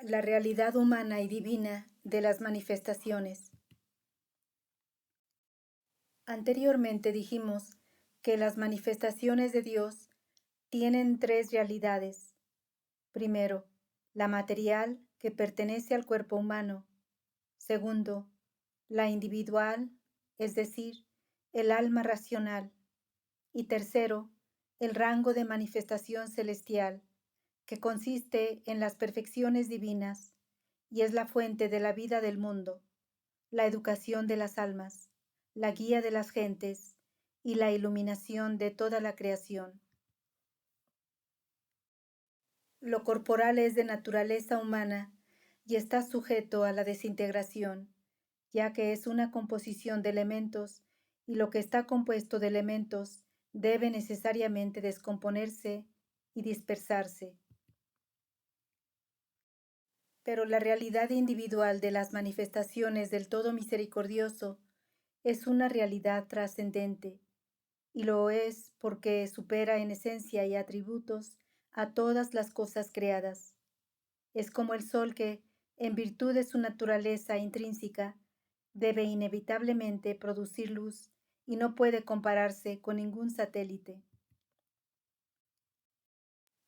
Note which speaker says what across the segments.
Speaker 1: La realidad humana y divina de las manifestaciones. Anteriormente dijimos que las manifestaciones de Dios tienen tres realidades. Primero, la material, que pertenece al cuerpo humano. Segundo, la individual, es decir, el alma racional. Y tercero, el rango de manifestación celestial, que consiste en las perfecciones divinas y es la fuente de la vida del mundo, la educación de las almas, la guía de las gentes y la iluminación de toda la creación. Lo corporal es de naturaleza humana y está sujeto a la desintegración, ya que es una composición de elementos y lo que está compuesto de elementos debe necesariamente descomponerse y dispersarse. Pero la realidad individual de las manifestaciones del Todo Misericordioso es una realidad trascendente, y lo es porque supera en esencia y atributos a todas las cosas creadas. Es como el sol que, en virtud de su naturaleza intrínseca, debe inevitablemente producir luz y no puede compararse con ningún satélite.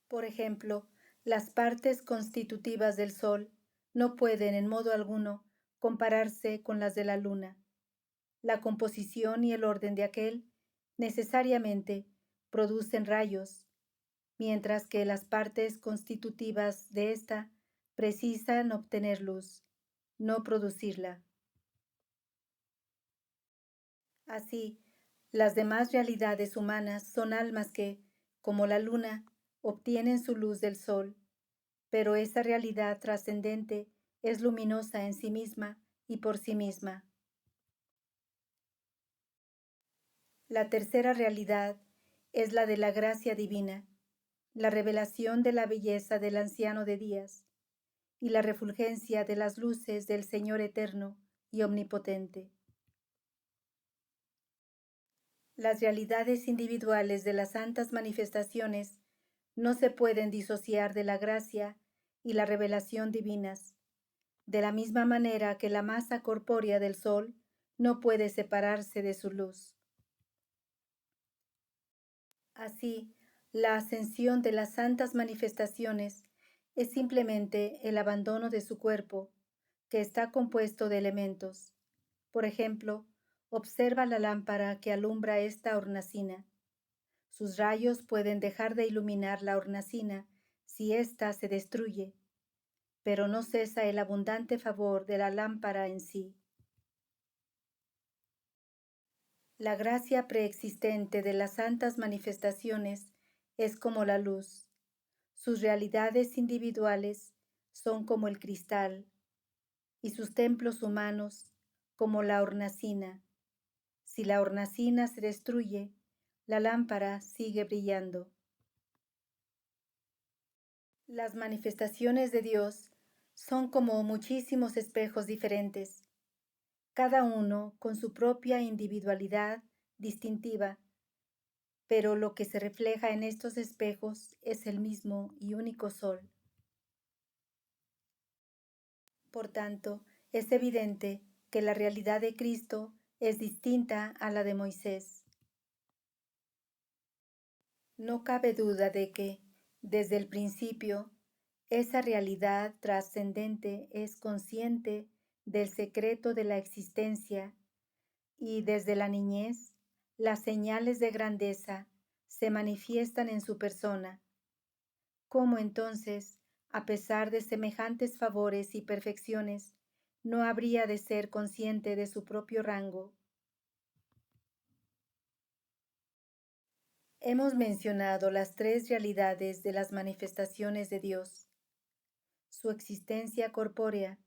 Speaker 1: Por ejemplo, las partes constitutivas del Sol no pueden en modo alguno compararse con las de la Luna. La composición y el orden de aquel necesariamente producen rayos, mientras que las partes constitutivas de ésta precisan obtener luz, no producirla. Así, las demás realidades humanas son almas que, como la luna, obtienen su luz del sol, pero esa realidad trascendente es luminosa en sí misma y por sí misma. La tercera realidad es la de la gracia divina, la revelación de la belleza del anciano de días y la refulgencia de las luces del Señor eterno y omnipotente. Las realidades individuales de las santas manifestaciones no se pueden disociar de la gracia y la revelación divinas, de la misma manera que la masa corpórea del sol no puede separarse de su luz. Así, la ascensión de las santas manifestaciones es simplemente el abandono de su cuerpo, que está compuesto de elementos. Por ejemplo, observa la lámpara que alumbra esta hornacina. Sus rayos pueden dejar de iluminar la hornacina si ésta se destruye, pero no cesa el abundante favor de la lámpara en sí. La gracia preexistente de las santas manifestaciones es como la luz. Sus realidades individuales son como el cristal y sus templos humanos como la hornacina. Si la hornacina se destruye, la lámpara sigue brillando. Las manifestaciones de Dios son como muchísimos espejos diferentes, cada uno con su propia individualidad distintiva, pero lo que se refleja en estos espejos es el mismo y único sol. Por tanto, es evidente que la realidad de Cristo es distinta a la de Moisés. No cabe duda de que, desde el principio, esa realidad trascendente es consciente del secreto de la existencia y desde la niñez las señales de grandeza se manifiestan en su persona. ¿Cómo entonces, a pesar de semejantes favores y perfecciones, no habría de ser consciente de su propio rango? Hemos mencionado las tres realidades de las manifestaciones de Dios: su existencia corpórea,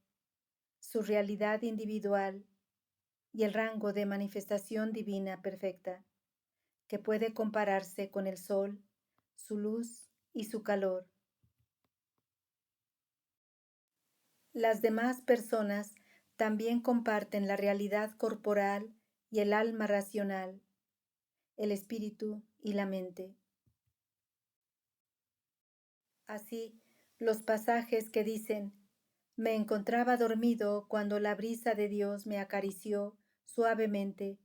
Speaker 1: su realidad individual y el rango de manifestación divina perfecta, que puede compararse con el sol, su luz y su calor. Las demás personas también comparten la realidad corporal y el alma racional, el espíritu y la mente. Así, los pasajes que dicen Me encontraba dormido cuando la brisa de Dios me acarició suavemente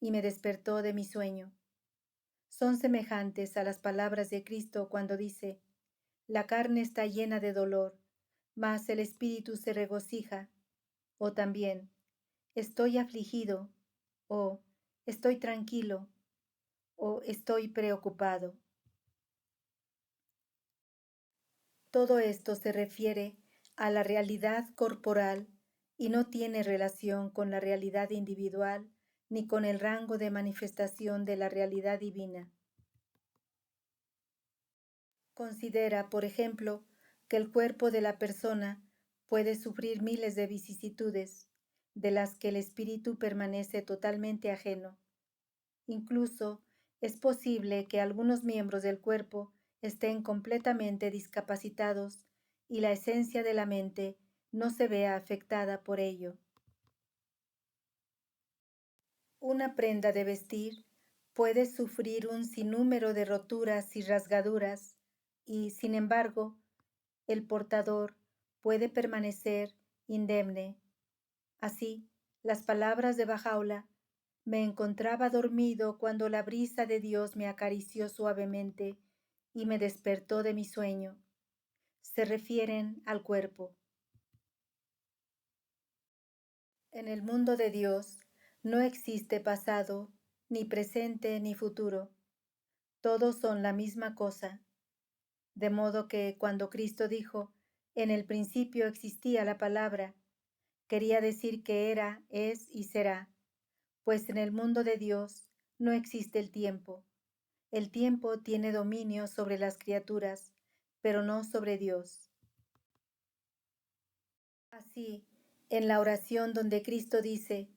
Speaker 1: y me despertó de mi sueño. Son semejantes a las palabras de Cristo cuando dice, la carne está llena de dolor, mas el espíritu se regocija. O también, estoy afligido, o estoy tranquilo, o estoy preocupado. Todo esto se refiere a la realidad corporal y no tiene relación con la realidad individual ni con el rango de manifestación de la realidad divina. Considera, por ejemplo, que el cuerpo de la persona puede sufrir miles de vicisitudes, de las que el espíritu permanece totalmente ajeno. Incluso es posible que algunos miembros del cuerpo estén completamente discapacitados y la esencia de la mente no se vea afectada por ello. Una prenda de vestir puede sufrir un sinnúmero de roturas y rasgaduras y, sin embargo, el portador puede permanecer indemne. Así, las palabras de Bahá'u'lláh, me encontraba dormido cuando la brisa de Dios me acarició suavemente y me despertó de mi sueño, se refieren al cuerpo. En el mundo de Dios no existe pasado, ni presente, ni futuro. Todos son la misma cosa. De modo que cuando Cristo dijo, en el principio existía la palabra, quería decir que era, es y será, pues en el mundo de Dios no existe el tiempo. El tiempo tiene dominio sobre las criaturas, pero no sobre Dios. Así, en la oración donde Cristo dice,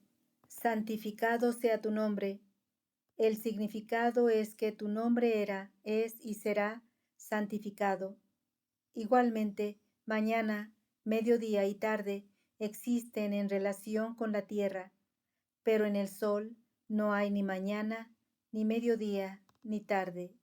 Speaker 1: santificado sea tu nombre, el significado es que tu nombre era, es y será santificado. Igualmente, mañana, mediodía y tarde existen en relación con la tierra, pero en el sol no hay ni mañana, ni mediodía, ni tarde.